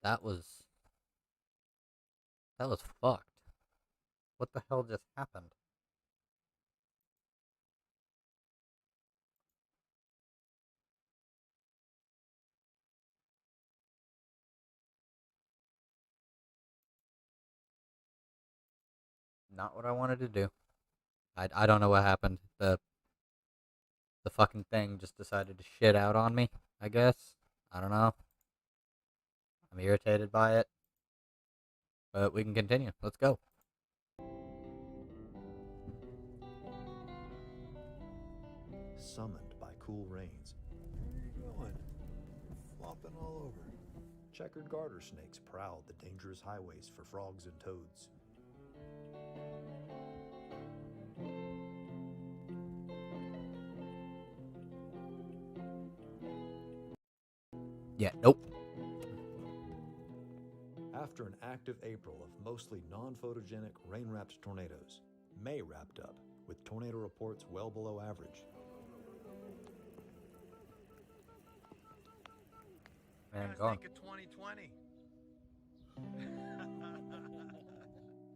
That was that was fucked. What the hell just happened? Not what I wanted to do. I don't know what happened. The fucking thing just decided to shit out on me, I guess. I don't know. I'm irritated by it. But we can continue. Let's go. Summoned by cool rains. Where are you going? Flopping all over. Checkered garter snakes prowled the dangerous highways for frogs and toads. Yeah, nope. After an active April of mostly non-photogenic rain-wrapped tornadoes, May wrapped up, with tornado reports well below average. Man, I go on. think of 2020.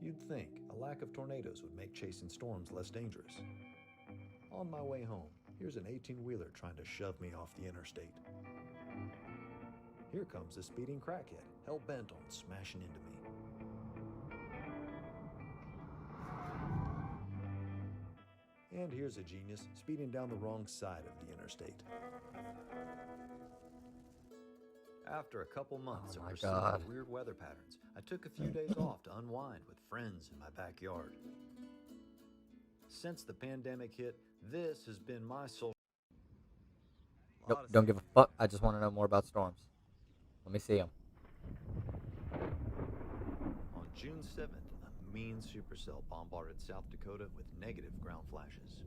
You'd think a lack of tornadoes would make chasing storms less dangerous. On my way home, here's an 18-wheeler trying to shove me off the interstate. Here comes a speeding crackhead, hell-bent on smashing into me. And here's a genius speeding down the wrong side of the interstate. After a couple months Oh of my pursuing God. the weird weather patterns, I took a few days off to unwind with friends in my backyard. Since the pandemic hit, this has been my social. Nope, don't give a fuck. I just want to know more about storms. Let me see them. On June 7th, a mean supercell bombarded South Dakota with negative ground flashes.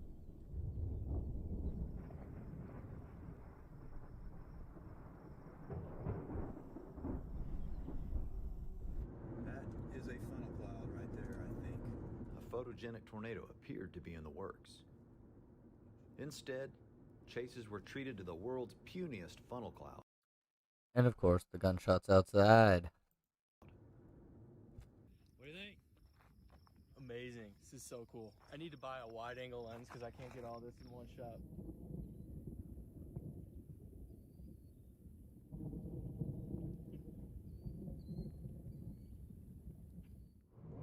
That is a funnel cloud right there, I think. A photogenic tornado appeared to be in the works. Instead, chases were treated to the world's puniest funnel cloud. And of course, the gunshots outside. What do you think? Amazing. This is so cool. I need to buy a wide angle lens because I can't get all this in one shot.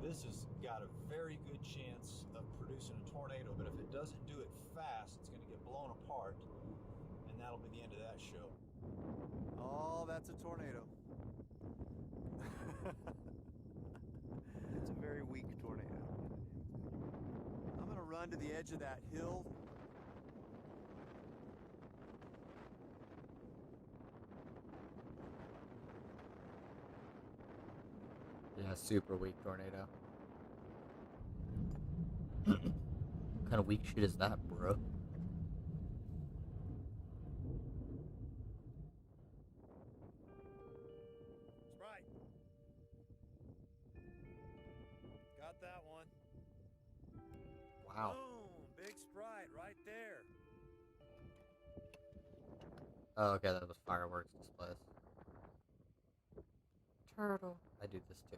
This has got a very good chance of producing a tornado, but if it doesn't do it fast, it's going to get blown apart, and that'll be the end of that show. Oh, that's a tornado. It's a very weak tornado. I'm going to run to the edge of that hill. Yeah, super weak tornado. What kind of weak shit is that, bro? Sprite. Got that one. Wow. Boom, big Sprite right there. Oh, okay, that was fireworks displays. Turtle. I do this too.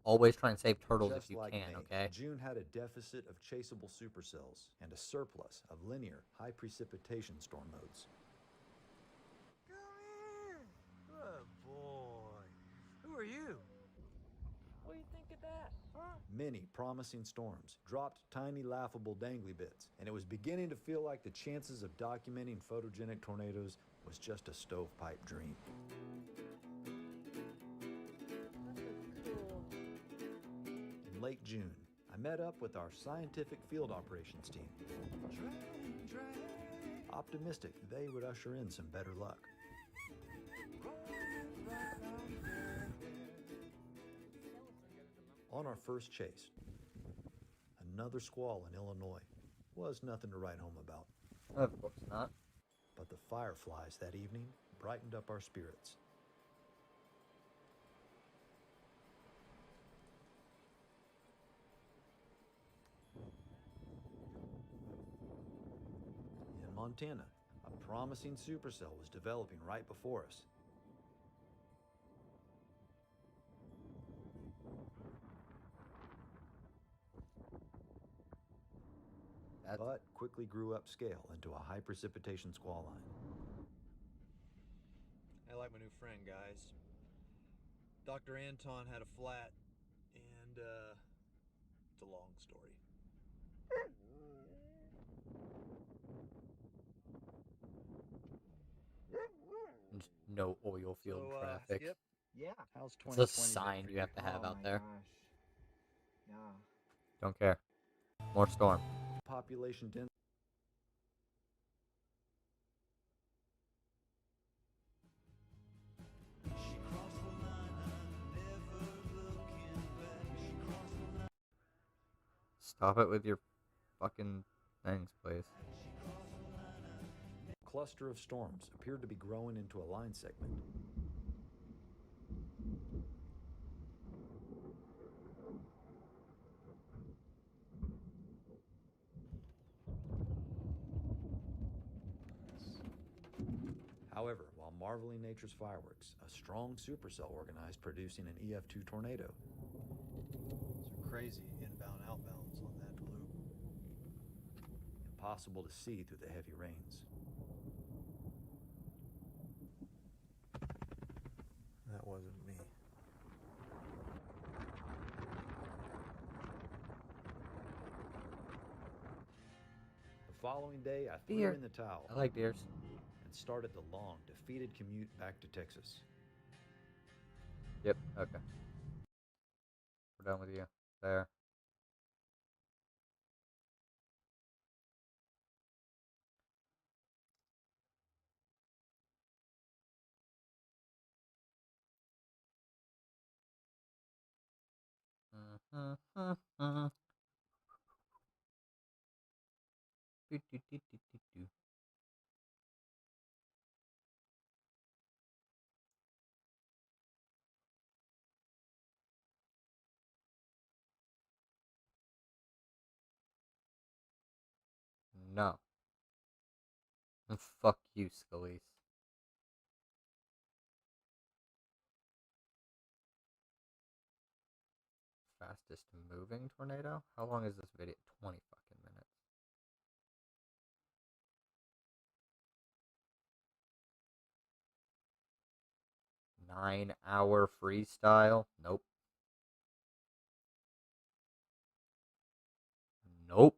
Always try and save turtles Just if you like can, May, okay? June had a deficit of chaseable supercells and a surplus of linear, high precipitation storm modes. Come here. Good boy. Who are you? What do you think of that? Huh? Many promising storms dropped tiny, laughable dangly bits, and it was beginning to feel like the chances of documenting photogenic tornadoes was just a stovepipe dream. In late June, I met up with our scientific field operations team, optimistic they would usher in some better luck. On our first chase, another squall in Illinois was nothing to write home about. Of course not. But the fireflies that evening brightened up our spirits. In Montana, a promising supercell was developing right before us. but quickly grew upscale into a high precipitation squall line. I like my new friend, guys. Dr. Anton had a flat, and it's a long story. No oil field traffic. Skip, Yeah. how's It's a 2020 been sign for you have to have Oh out my there. gosh. Yeah. Don't care. More storm. Population density. Stop it with your fucking things, please. Cluster of storms appeared to be growing into a line segment. However, while marveling nature's fireworks, a strong supercell organized, producing an EF2 tornado. Some crazy inbound outbounds on that loop. Impossible to see through the heavy rains. That wasn't me. The following day, I threw Deer. in the towel I like deers. and started the long, defeated commute back to Texas. Yep, okay. We're done with you. There. Do. No. Fuck you, Scalise. Fastest moving tornado? How long is this video? 20 fucking minutes. 9-hour freestyle? Nope. Nope.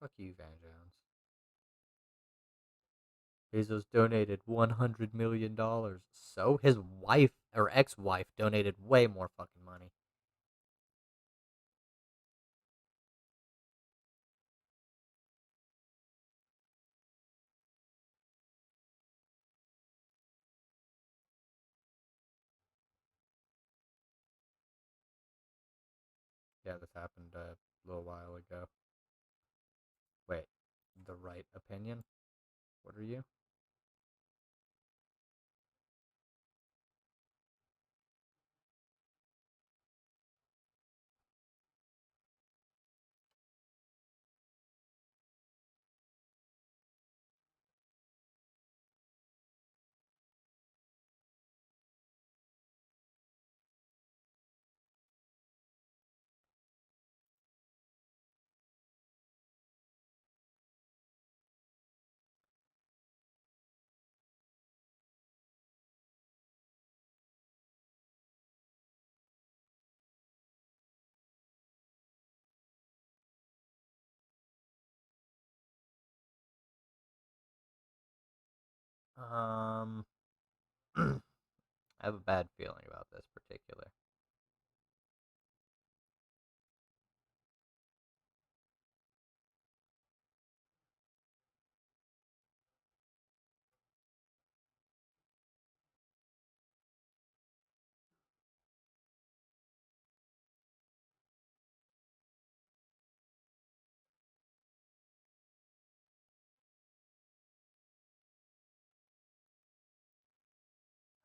Fuck you, Van Jones. Bezos donated $100 million. So his wife or ex-wife donated way more fucking money. Yeah, this happened a little while ago. Wait, the right opinion? What are you? I have a bad feeling about this particular.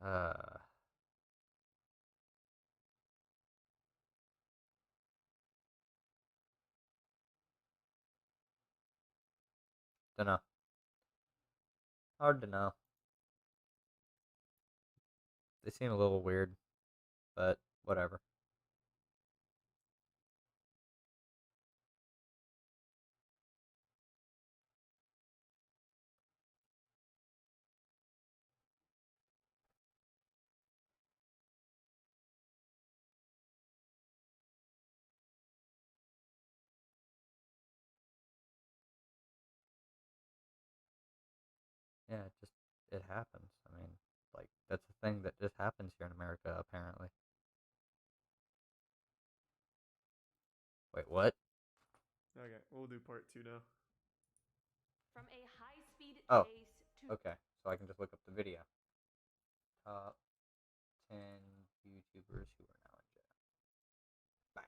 Uh, Dunno. Hard to know. They seem a little weird, but whatever. Yeah, it happens. I mean, like, that's a thing that just happens here in America, apparently. Wait, what? Okay, we'll do part 2 now. From a high-speed Oh, chase to okay. So I can just look up the video. Top 10 YouTubers who are now in jail. Bow.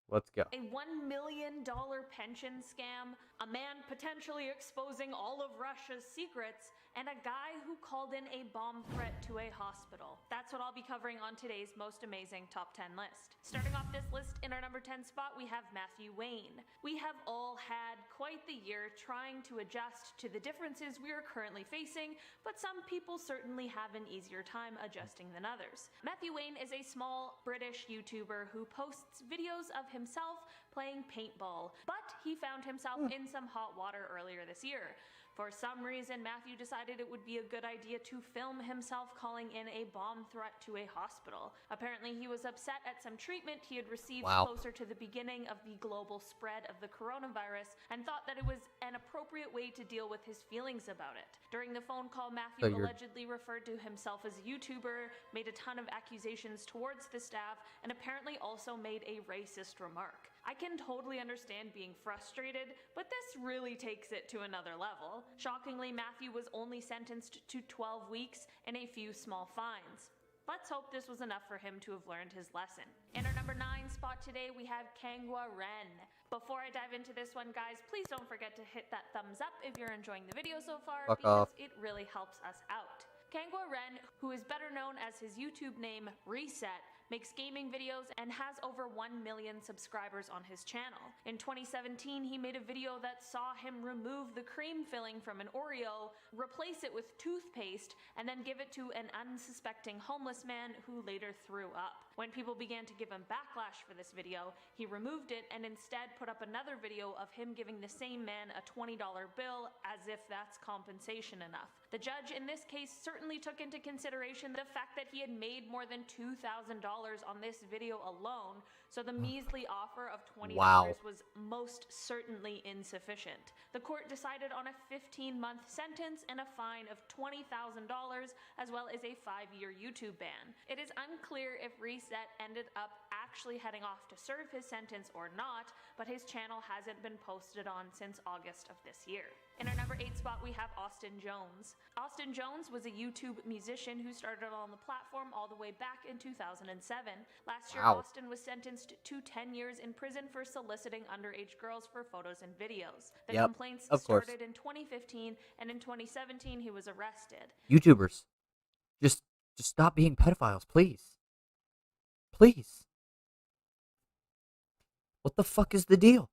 Let's go. a $1 million pension scam, a man potentially exposing all of Russia's secrets, and a guy who called in a bomb threat to a hospital. That's what I'll be covering on today's most amazing top 10 list. Starting off this list, in our number 10 spot, we have Matthew Wayne. We have all had quite the year trying to adjust to the differences we are currently facing, but some people certainly have an easier time adjusting than others. Matthew Wayne is a small British YouTuber who posts videos of himself playing paintball, but he found himself in some hot water earlier this year. For some reason, Matthew decided it would be a good idea to film himself calling in a bomb threat to a hospital. Apparently, he was upset at some treatment he had received closer to the beginning of the global spread of the coronavirus and thought that it was an appropriate way to deal with his feelings about it. During the phone call, Matthew allegedly referred to himself as a YouTuber, made a ton of accusations towards the staff, and apparently also made a racist remark. I can totally understand being frustrated, but this really takes it to another level. Shockingly, Matthew was only sentenced to 12 weeks and a few small fines. Let's hope this was enough for him to have learned his lesson. In our number 9 spot today, we have Kangwa Ren. Before I dive into this one, guys, please don't forget to hit that thumbs up if you're enjoying the video so far, because it really helps us out. Kangwa Ren, who is better known as his YouTube name Reset, makes gaming videos and has over 1 million subscribers on his channel. In 2017, he made a video that saw him remove the cream filling from an Oreo, replace it with toothpaste, and then give it to an unsuspecting homeless man who later threw up. When people began to give him backlash for this video, he removed it and instead put up another video of him giving the same man a $20 bill, as if that's compensation enough. The judge in this case certainly took into consideration the fact that he had made more than $2,000 on this video alone, so the measly offer of $20 was most certainly insufficient. The court decided on a 15-month sentence and a fine of $20,000, as well as a 5-year YouTube ban. It is unclear if Reset ended up actually heading off to serve his sentence or not, but his channel hasn't been posted on since August of this year. In our number 8 spot, we have Austin Jones. Austin Jones was a YouTube musician who started on the platform all the way back in 2007. Last year, Austin was sentenced to 10 years in prison for soliciting underage girls for photos and videos. The complaints started in 2015, and in 2017, he was arrested. YouTubers, just stop being pedophiles, please. Please. What the fuck is the deal?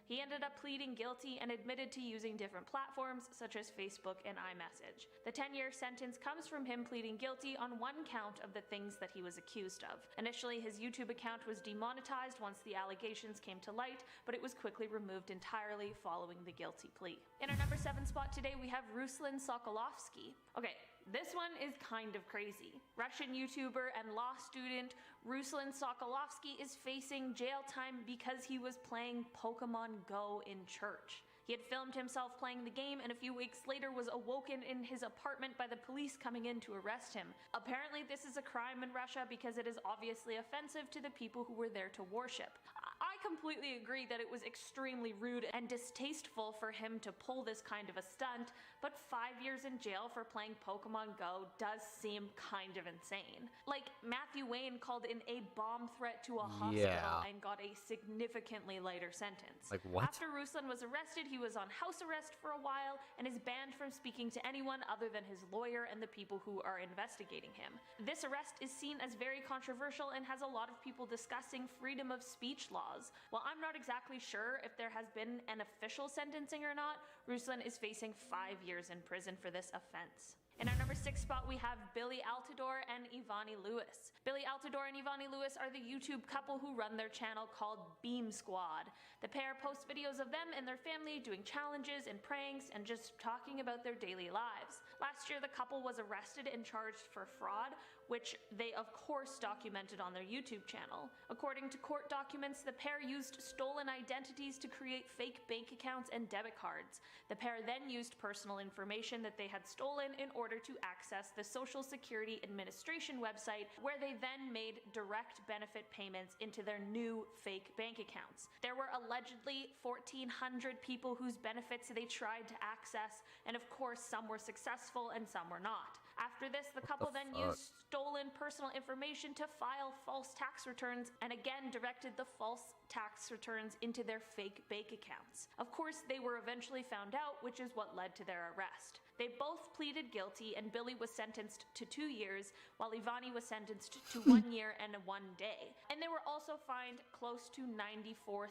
He ended up pleading guilty and admitted to using different platforms such as Facebook and iMessage. The 10-year sentence comes from him pleading guilty on one count of the things that he was accused of. Initially, his YouTube account was demonetized once the allegations came to light, but it was quickly removed entirely following the guilty plea. In our number 7 spot today, we have Ruslan Sokolovsky. Okay, this one is kind of crazy. Russian YouTuber and law student Ruslan Sokolovsky is facing jail time because he was playing Pokemon Go in church. He had filmed himself playing the game and a few weeks later was awoken in his apartment by the police coming in to arrest him. Apparently this is a crime in Russia because it is obviously offensive to the people who were there to worship. I completely agree that it was extremely rude and distasteful for him to pull this kind of a stunt, but 5 years in jail for playing Pokemon Go does seem kind of insane. Like, Matthew Wayne called in a bomb threat to a hospital and got a significantly lighter sentence. Like, what? After Ruslan was arrested, he was on house arrest for a while and is banned from speaking to anyone other than his lawyer and the people who are investigating him. This arrest is seen as very controversial and has a lot of people discussing freedom of speech laws. While I'm not exactly sure if there has been an official sentencing or not, Ruslan is facing 5 years in prison for this offense. In our number 6 spot, we have Billy Altidore and Ivani Lewis. Billy Altidore and Ivani Lewis are the YouTube couple who run their channel called Beam Squad. The pair post videos of them and their family doing challenges and pranks and just talking about their daily lives. Last year, the couple was arrested and charged for fraud, which they of course documented on their YouTube channel. According to court documents, the pair used stolen identities to create fake bank accounts and debit cards. The pair then used personal information that they had stolen in order to access the Social Security Administration website, where they then made direct benefit payments into their new fake bank accounts. There were allegedly 1,400 people whose benefits they tried to access, and of course some were successful and some were not. After this, the couple then used stolen personal information to file false tax returns and again directed the false tax returns into their fake bank accounts. Of course, they were eventually found out, which is what led to their arrest. They both pleaded guilty, and Billy was sentenced to 2 years, while Ivani was sentenced to 1 year and 1 day. And they were also fined close to $94,000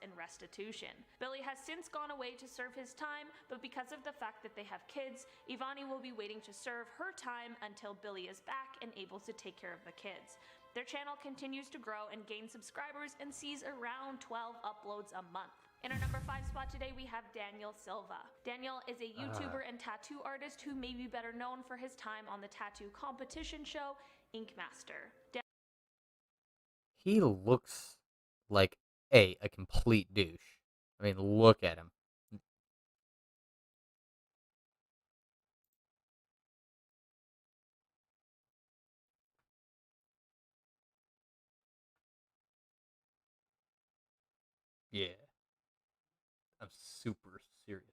in restitution. Billy has since gone away to serve his time, but because of the fact that they have kids, Ivani will be waiting to serve her time until Billy is back and able to take care of the kids. Their channel continues to grow and gain subscribers and sees around 12 uploads a month. In our number 5 spot today, we have Daniel Silva. Daniel is a YouTuber and tattoo artist who may be better known for his time on the tattoo competition show, Ink Master. He looks like a complete douche. I mean, look at him. Yeah. I'm super serious.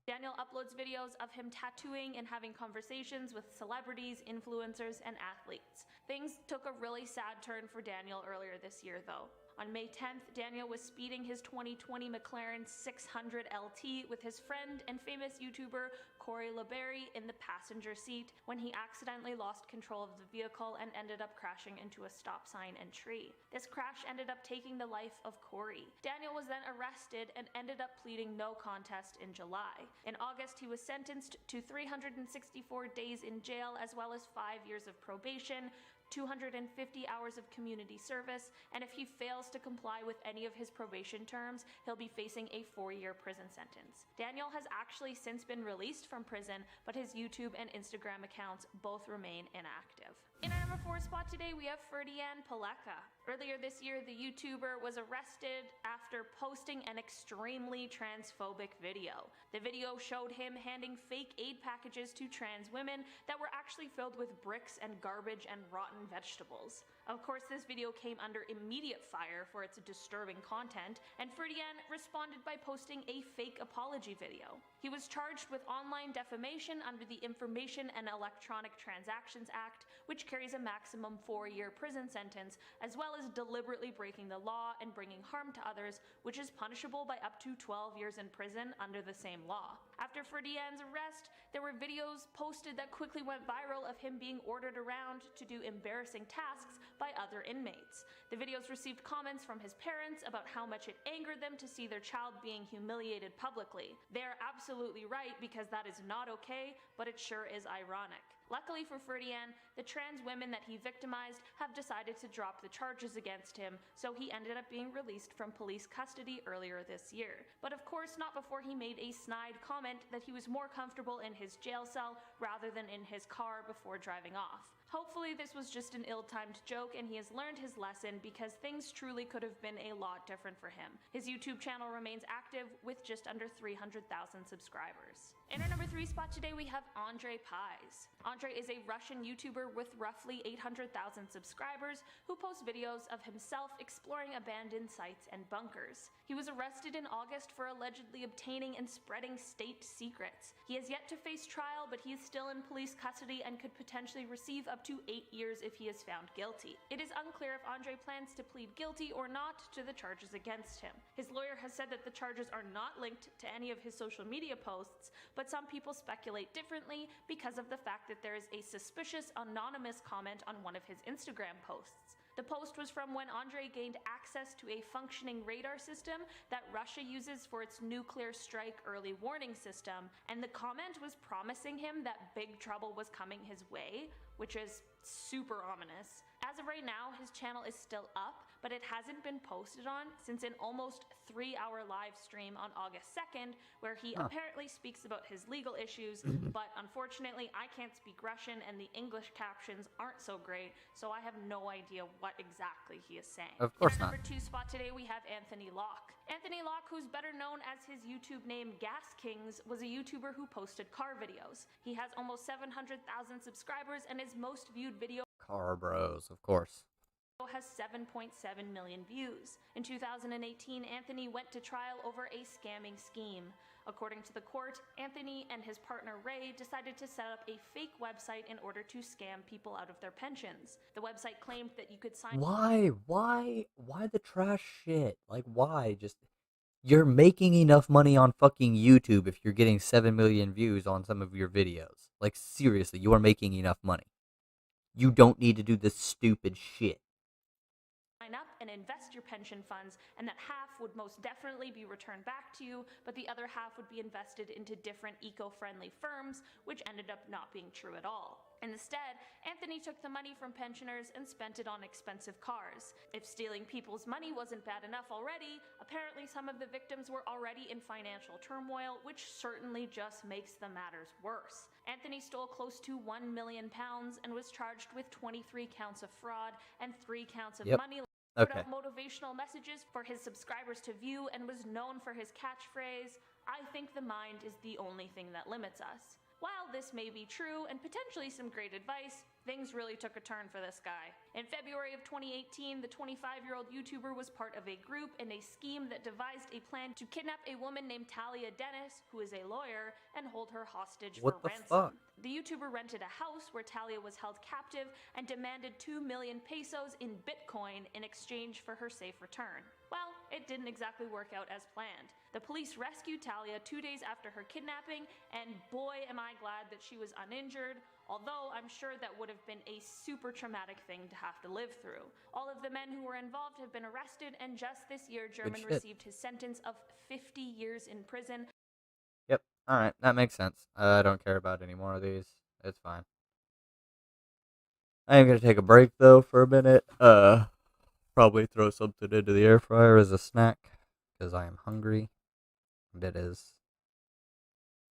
Daniel uploads videos of him tattooing and having conversations with celebrities, influencers, and athletes. Things took a really sad turn for Daniel earlier this year, though. On May 10th, Daniel was speeding his 2020 McLaren 600 LT with his friend and famous YouTuber Corey LeBerry in the passenger seat when he accidentally lost control of the vehicle and ended up crashing into a stop sign and tree. This crash ended up taking the life of Corey. Daniel was then arrested and ended up pleading no contest in July. In August, he was sentenced to 364 days in jail as well as 5 years of probation, 250 hours of community service, and if he fails to comply with any of his probation terms, he'll be facing a 4-year prison sentence. Daniel has actually since been released from prison, but his YouTube and Instagram accounts both remain inactive. In our number 4 spot today, we have Ferdian Paleka. Earlier this year, the YouTuber was arrested after posting an extremely transphobic video. The video showed him handing fake aid packages to trans women that were actually filled with bricks and garbage and rotten vegetables. Of course, this video came under immediate fire for its disturbing content, and Ferdian responded by posting a fake apology video. He was charged with online defamation under the Information and Electronic Transactions Act, which carries a maximum 4-year prison sentence, as well as deliberately breaking the law and bringing harm to others, which is punishable by up to 12 years in prison under the same law. After Ferdian's arrest, there were videos posted that quickly went viral of him being ordered around to do embarrassing tasks by other inmates. The videos received comments from his parents about how much it angered them to see their child being humiliated publicly. They're absolutely right, because that is not okay, but it sure is ironic. Luckily for Ferdian, the trans women that he victimized have decided to drop the charges against him, so he ended up being released from police custody earlier this year. But of course not before he made a snide comment that he was more comfortable in his jail cell rather than in his car before driving off. Hopefully this was just an ill-timed joke and he has learned his lesson, because things truly could have been a lot different for him. His YouTube channel remains active with just under 300,000 subscribers. In our number 3 spot today, we have Andre Pais. Andre is a Russian YouTuber with roughly 800,000 subscribers who posts videos of himself exploring abandoned sites and bunkers. He was arrested in August for allegedly obtaining and spreading state secrets. He has yet to face trial, but he is still in police custody and could potentially receive up to 8 years if he is found guilty. It is unclear if Andre plans to plead guilty or not to the charges against him. His lawyer has said that the charges are not linked to any of his social media posts, but some people speculate differently because of the fact that there is a suspicious anonymous comment on one of his Instagram posts. The post was from when Andre gained access to a functioning radar system that Russia uses for its nuclear strike early warning system, and the comment was promising him that big trouble was coming his way, which is super ominous. As of right now, his channel is still up, but it hasn't been posted on since an almost 3-hour live stream on August 2nd, where he apparently speaks about his legal issues, but unfortunately I can't speak Russian and the English captions aren't so great, so I have no idea what exactly he is saying. Of course In our not. number 2 spot today, we have Anthony Locke. Anthony Locke, who's better known as his YouTube name Gas Kings, was a YouTuber who posted car videos. He has almost 700,000 subscribers, and his most viewed video Car Bros, of course. has 7.7 million views. In 2018, Anthony went to trial over a scamming scheme. According to the court, Anthony and his partner Ray decided to set up a fake website in order to scam people out of their pensions. The website claimed that you could sign... Why the trash shit? Like, why? Just, you're making enough money on fucking YouTube if you're getting 7 million views on some of your videos. Like, seriously, you are making enough money. You don't need to do this stupid shit. Sign up and invest your pension funds, and that half would most definitely be returned back to you, but the other half would be invested into different eco-friendly firms, which ended up not being true at all. Instead, Anthony took the money from pensioners and spent it on expensive cars. If stealing people's money wasn't bad enough already, apparently some of the victims were already in financial turmoil, which certainly just makes the matters worse. Anthony stole close to £1 million and was charged with 23 counts of fraud and 3 counts of money. Put out motivational messages for his subscribers to view and was known for his catchphrase, "I think the mind is the only thing that limits us." While this may be true and potentially some great advice, things really took a turn for this guy. In February of 2018, the 25-year-old YouTuber was part of a group in a scheme that devised a plan to kidnap a woman named Talia Dennis, who is a lawyer, and hold her hostage for ransom. The YouTuber rented a house where Talia was held captive and demanded 2 million pesos in Bitcoin in exchange for her safe return. Well, it didn't exactly work out as planned. The police rescued Talia 2 days after her kidnapping, and boy am I glad that she was uninjured, although I'm sure that would have been a super traumatic thing to have to live through. All of the men who were involved have been arrested, and just this year, German received his sentence of 50 years in prison. Yep, alright, that makes sense. I don't care about any more of these. It's fine. I am going to take a break, though, for a minute. Probably throw something into the air fryer as a snack, because I am hungry. And it is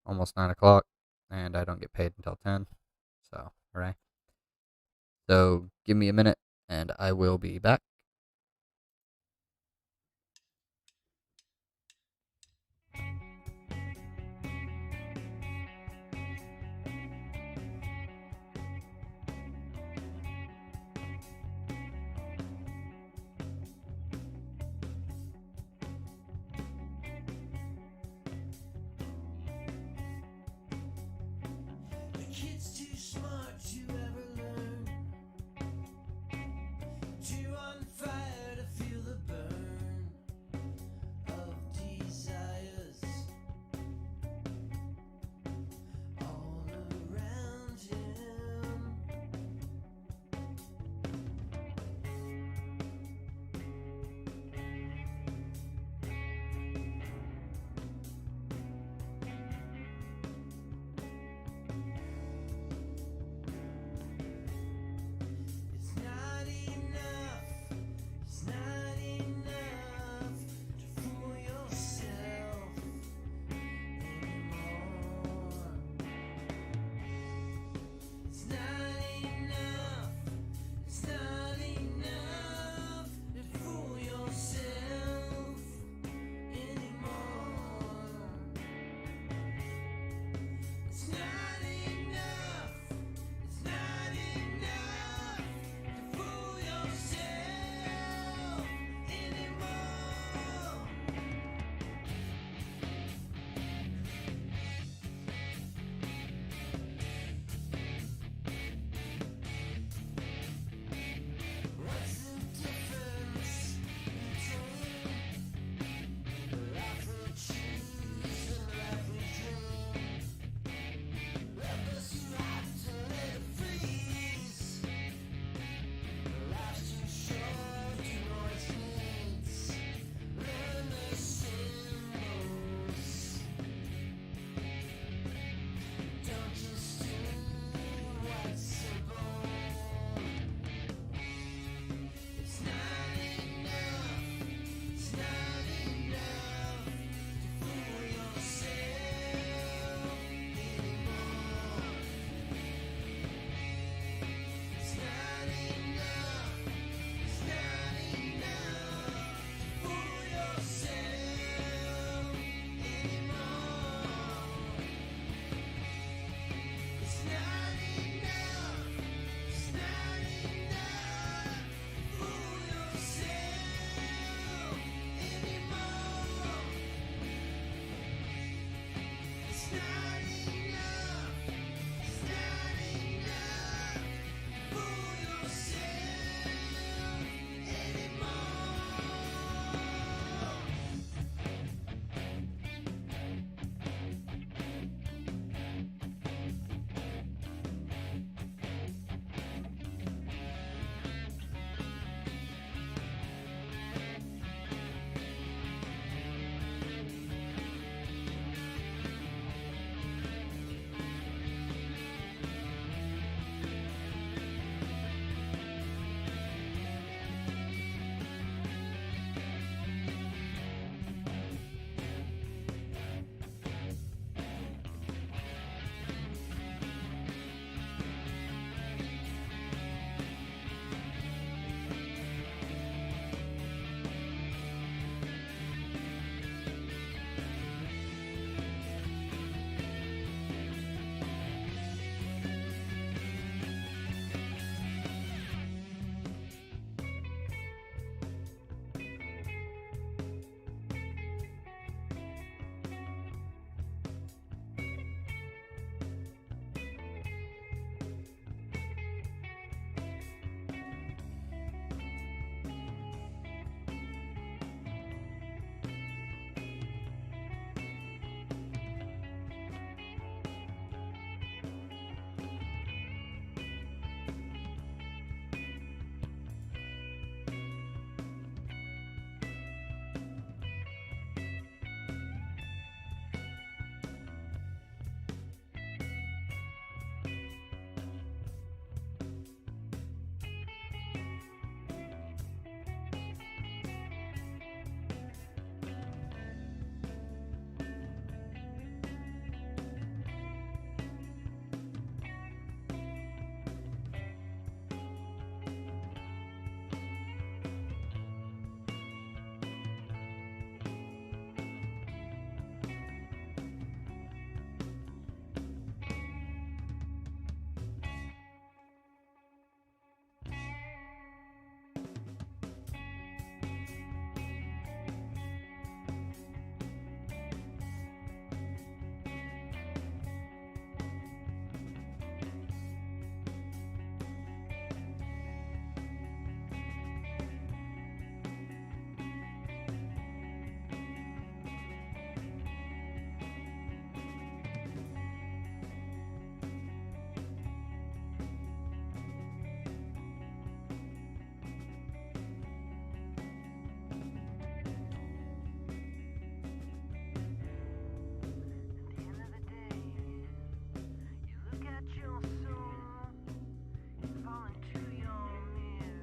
almost 9 o'clock, and I don't get paid until 10. So, alright. So, give me a minute, and I will be back. Kid's too smart to ever learn to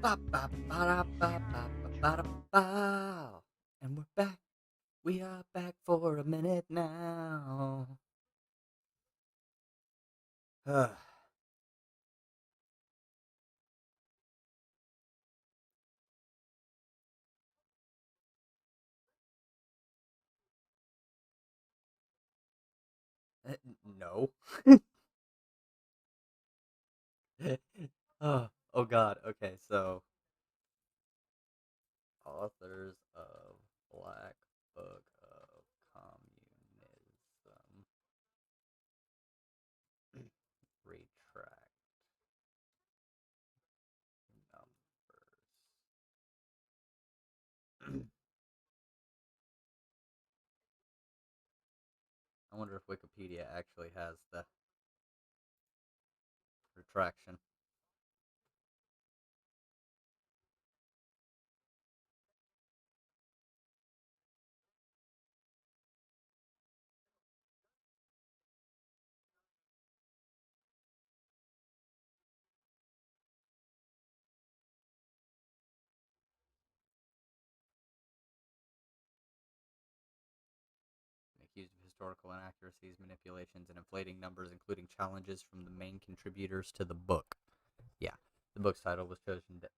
And we're back. We are back for a minute now. No. Oh God. Okay, so authors of Black Book of Communism retract numbers. I wonder if Wikipedia actually has the retraction. Accused of historical inaccuracies, manipulations, and inflating numbers, including challenges from the main contributors to the book. Yeah, the book's title was chosen to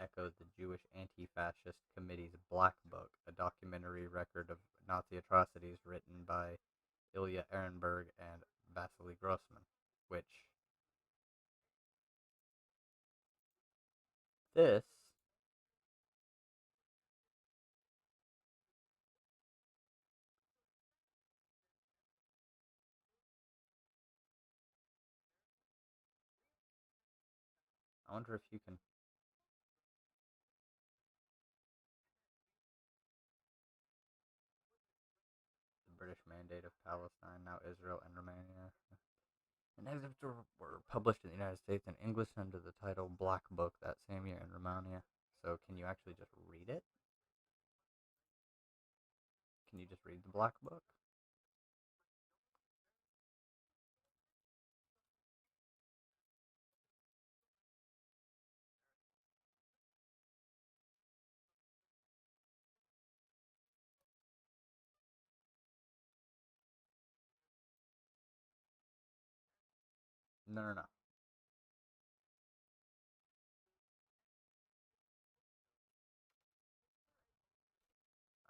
echo the Jewish Anti-Fascist Committee's Black Book, a documentary record of Nazi atrocities written by Ilya Ehrenberg and Vasily Grossman, which this I wonder if you can the British Mandate of Palestine, now Israel and Romania. And excerpts were published in the United States in English under the title Black Book that same year in Romania. So can you actually just read it? Can you just read the Black Book? No, no, no.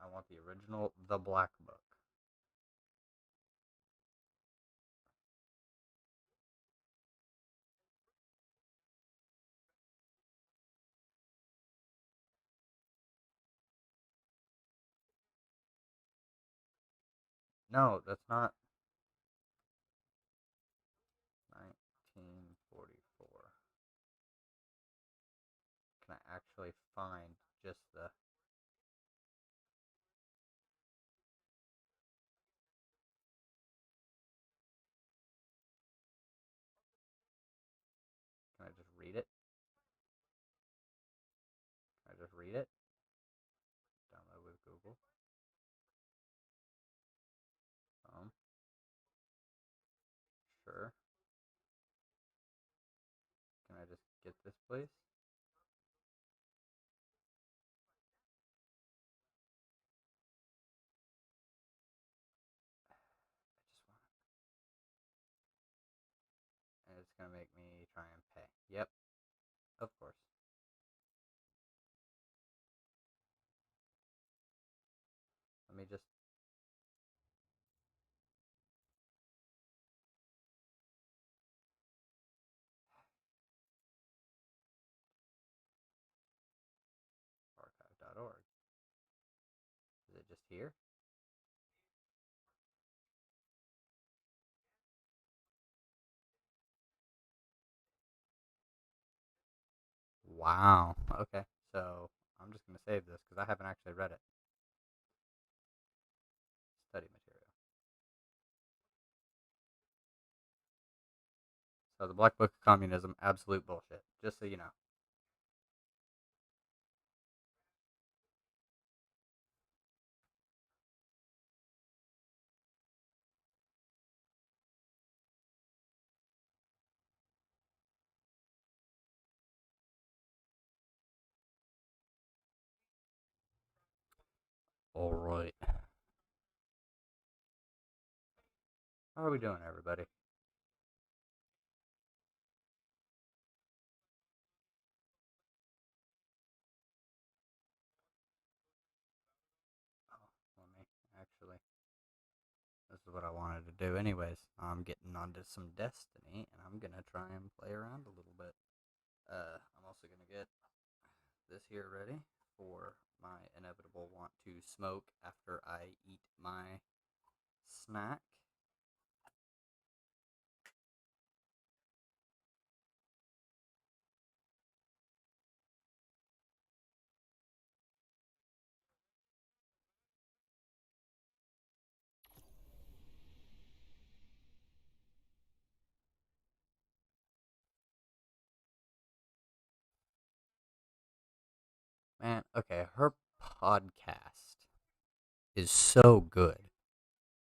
I want the original The Black Book. No, that's not 1944. Can I actually find just the... Can I just read it? Can I just read it? Download with Google. Sure. Can I just get this, please? I just want... And it's gonna make me try and pay. Yep, of course. Let me just... archive.org. Is it just here? Wow. Okay. So I'm just gonna save this because I haven't actually read it. Study material. So the Black Book of Communism, absolute bullshit. Just so you know. How are we doing, everybody? Oh, let me actually. This is what I wanted to do, anyways. I'm getting onto some Destiny, and I'm gonna try and play around a little bit. I'm also gonna get this here ready for my inevitable want to smoke after I eat my snack. Man, okay, her podcast is so good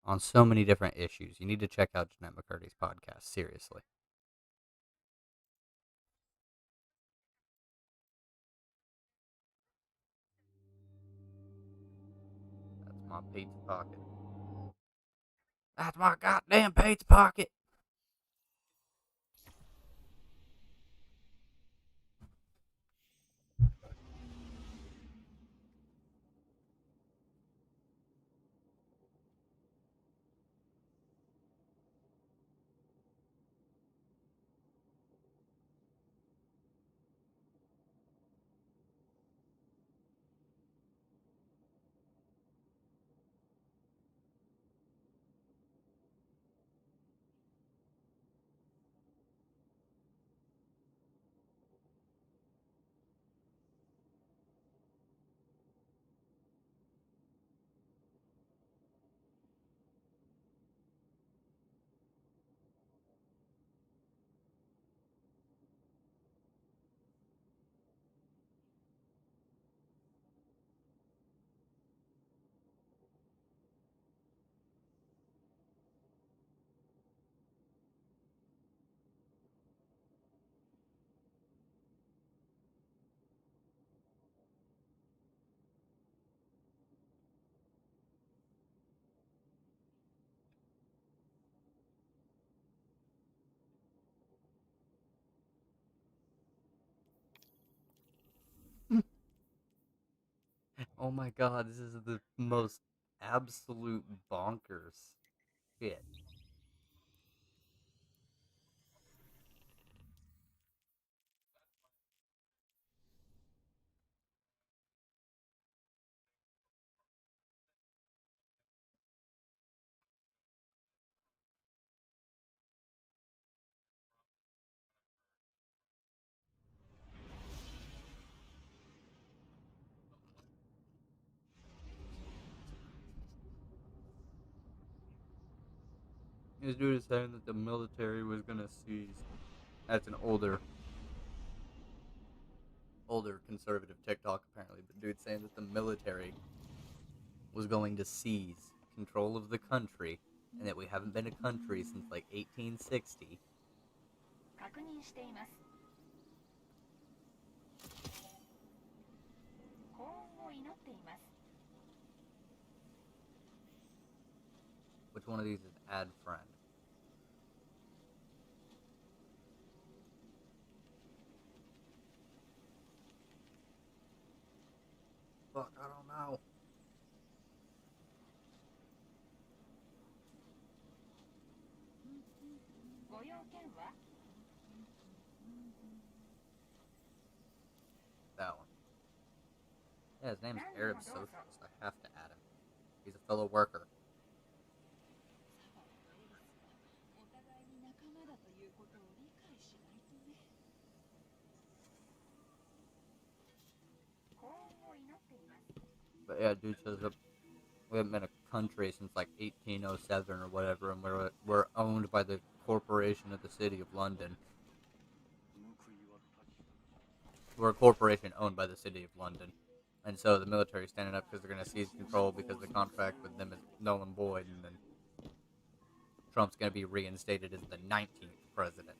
on so many different issues. You need to check out Jeanette McCurdy's podcast, seriously. That's my pizza pocket. That's my goddamn pizza pocket. Oh my god, this is the most absolute bonkers shit. This dude is saying that the military was gonna seize. That's an older conservative TikTok apparently, but dude's saying that the military was going to seize control of the country, and that we haven't been a country since like 1860. Which one of these is add friend? Fuck, I don't know. That one. Yeah, his name's Arab Socialist. I have to add him. He's a fellow worker. But yeah, dude says that we haven't been a country since like 1807 or whatever, and we're owned by the corporation of the city of London. We're a corporation owned by the city of London, and so the military is standing up because they're going to seize control because the contract with them is null and void, and then Trump's going to be reinstated as the 19th president.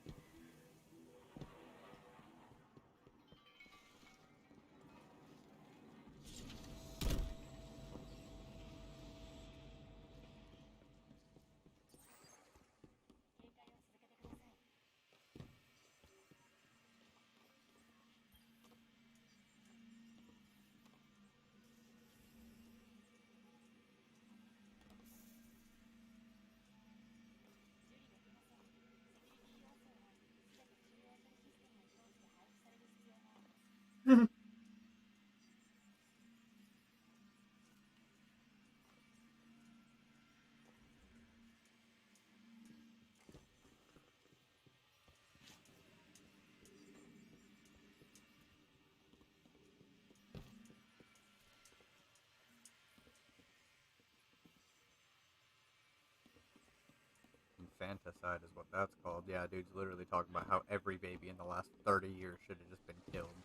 infanticide is what that's called. Yeah, dude's literally talking about how every baby in the last 30 years should have just been killed.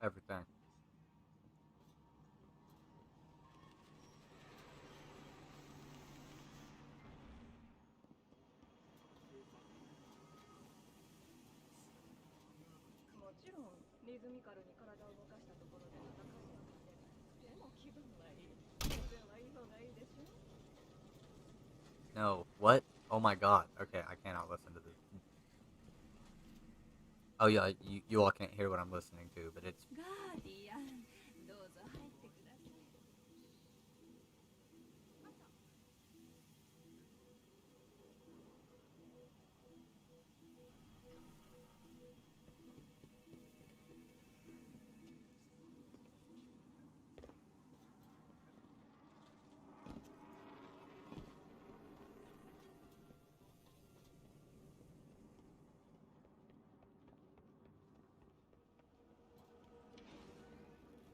Everything. No. What? Oh my god. Okay, I cannot listen to this. Oh yeah, you all can't hear what I'm listening to, but it's...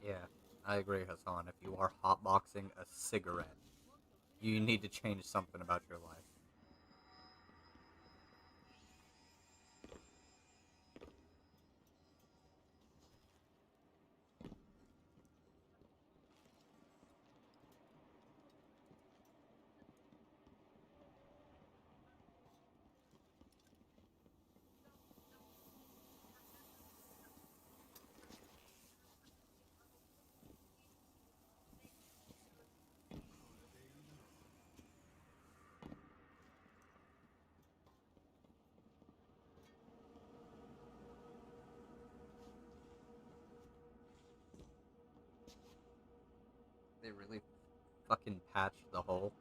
Yeah, I agree, Hassan. If you are hotboxing a cigarette, you need to change something about your life. They really fucking patched the hole.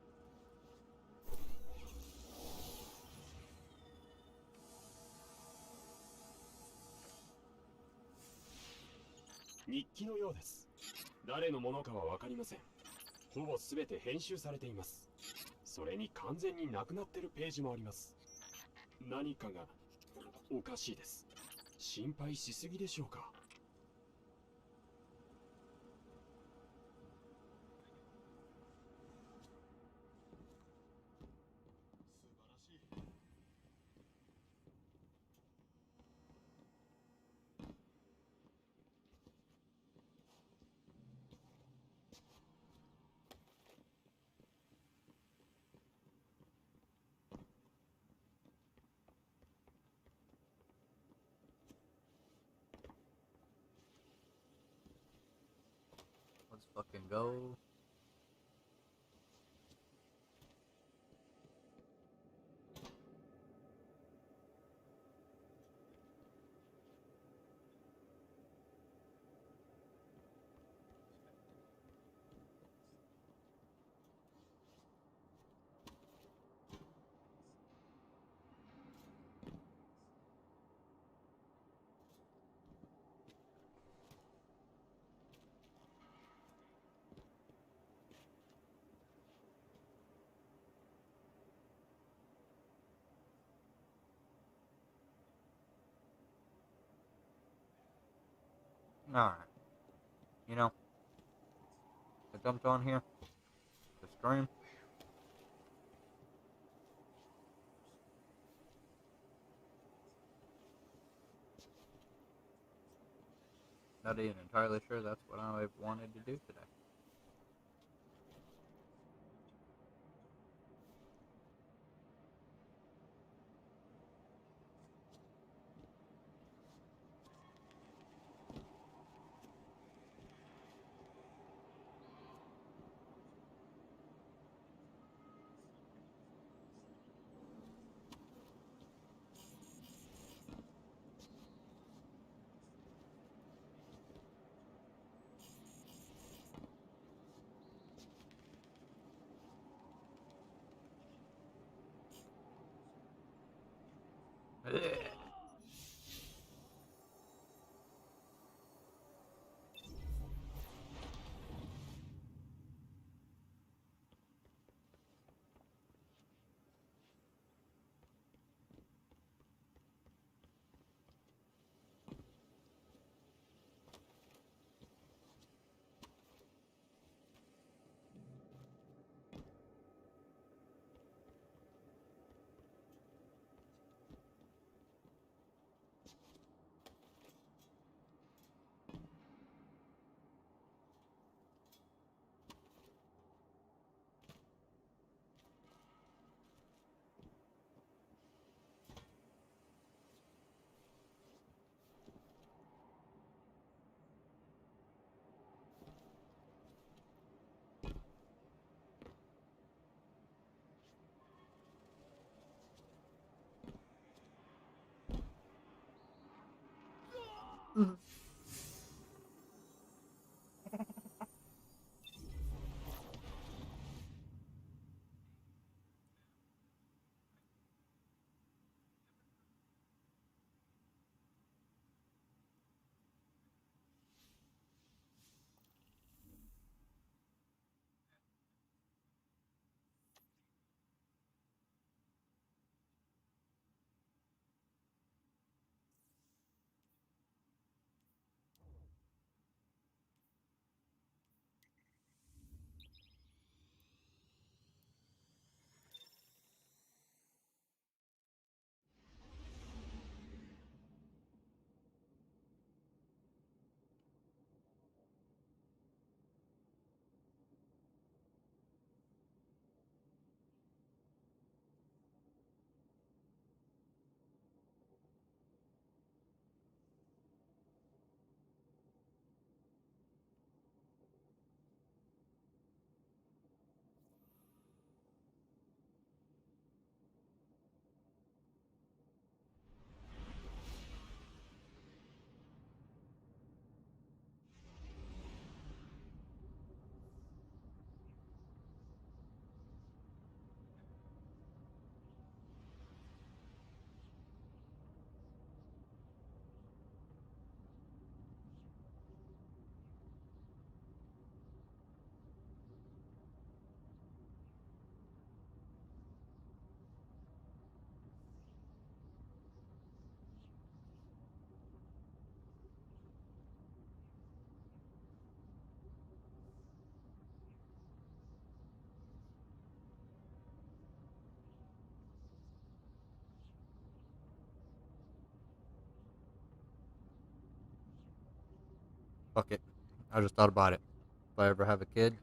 Let's fucking go. Alright. You know, I jumped on here to stream. Not even entirely sure that's what I wanted to do today. Fuck it. I just thought about it. If I ever have a kid,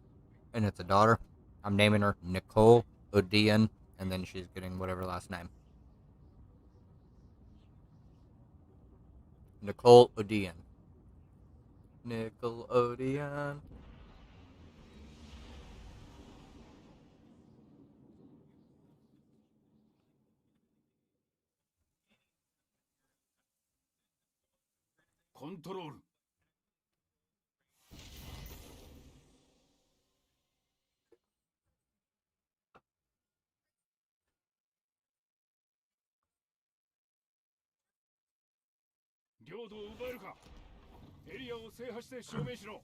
and it's a daughter, I'm naming her Nicole Odian, and then she's getting whatever last name. Nicole Odian. Nickelodeon. Control. 領土を奪えるか。エリアを制覇して証明しろ。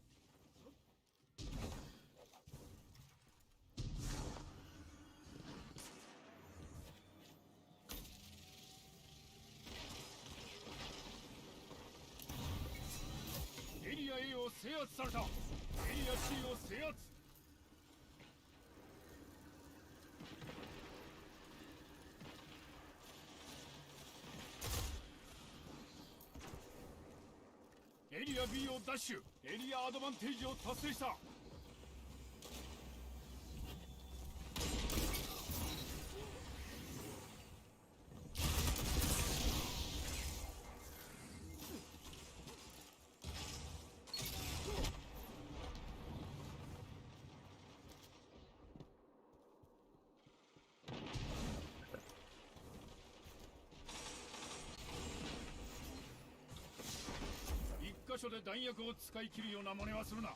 エリア A を制圧された。エリア C を制圧。エリア B をダッシュ。エリアアドバンテージを達成した。一箇所で弾薬を使い切るような真似はするな。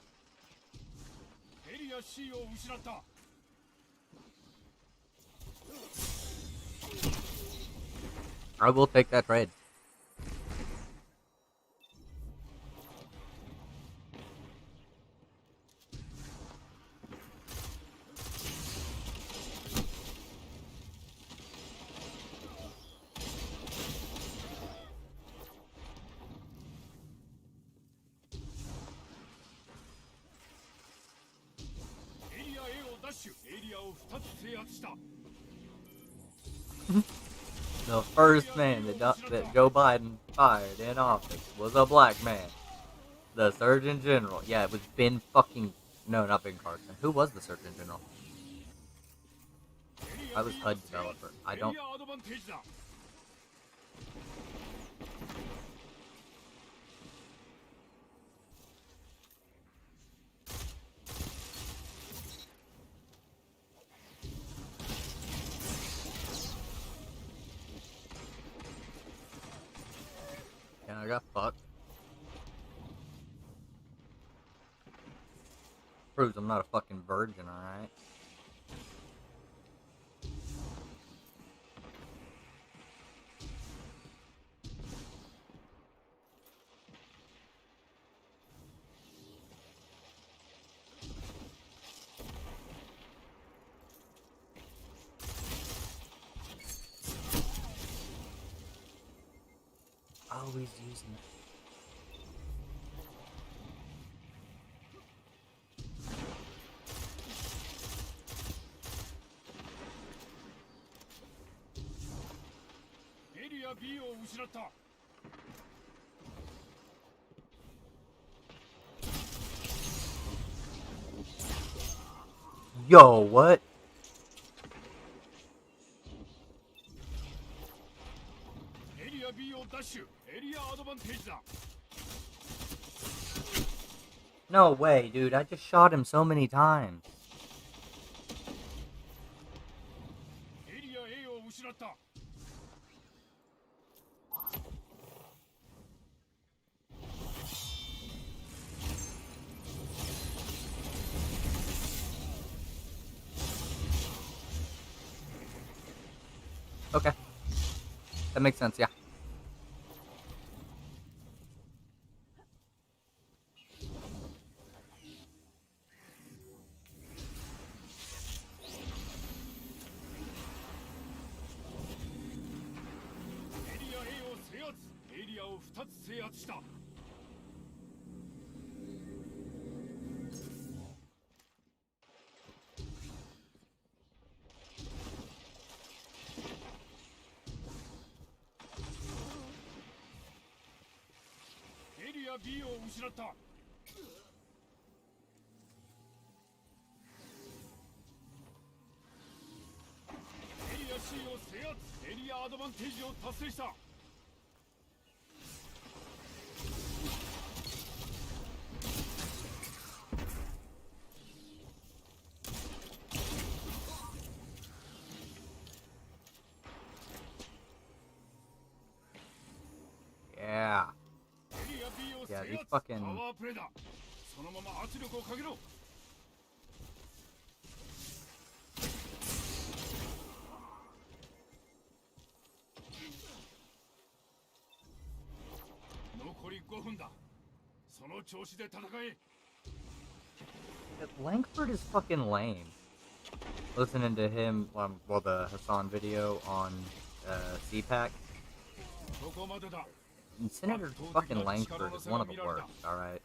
エリア C を失った。I will take that trade. The first man that Joe Biden fired in office was a black man. The Surgeon General. Yeah, it was Ben fucking... No, not Ben Carson. Who was the Surgeon General? I was HUD developer. I don't... Yeah, I got fucked. Proves I'm not a fucking virgin, alright? Always using it. Yo, what? No way, dude. I just shot him so many times. Okay. That makes sense, yeah. Yeah. Yeah, these fucking... Langford is fucking lame. Listening to him, well, the Hassan video on CPAC. And Senator fucking Langford is one of the worst, alright?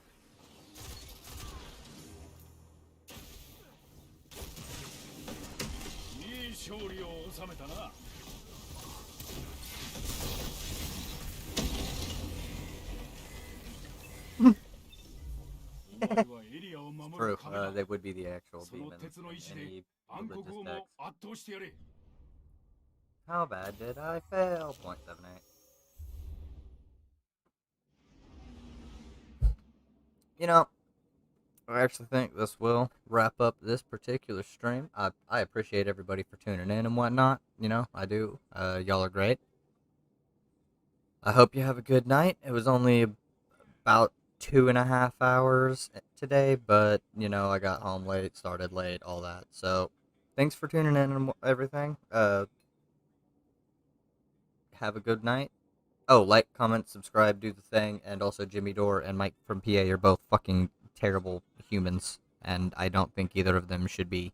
True, they would be the actual demons in any religious text. How bad did I fail? 0.78. You know, I actually think this will wrap up this particular stream. I appreciate everybody for tuning in and whatnot. You know, I do. Y'all are great. I hope you have a good night. It was only about 2.5 hours today, but, you know, I got home late, started late, all that. So, thanks for tuning in and everything. Have a good night. Oh, like, comment, subscribe, do the thing, and also Jimmy Dore and Mike from PA are both fucking terrible humans, and I don't think either of them should be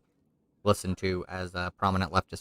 listened to as prominent leftist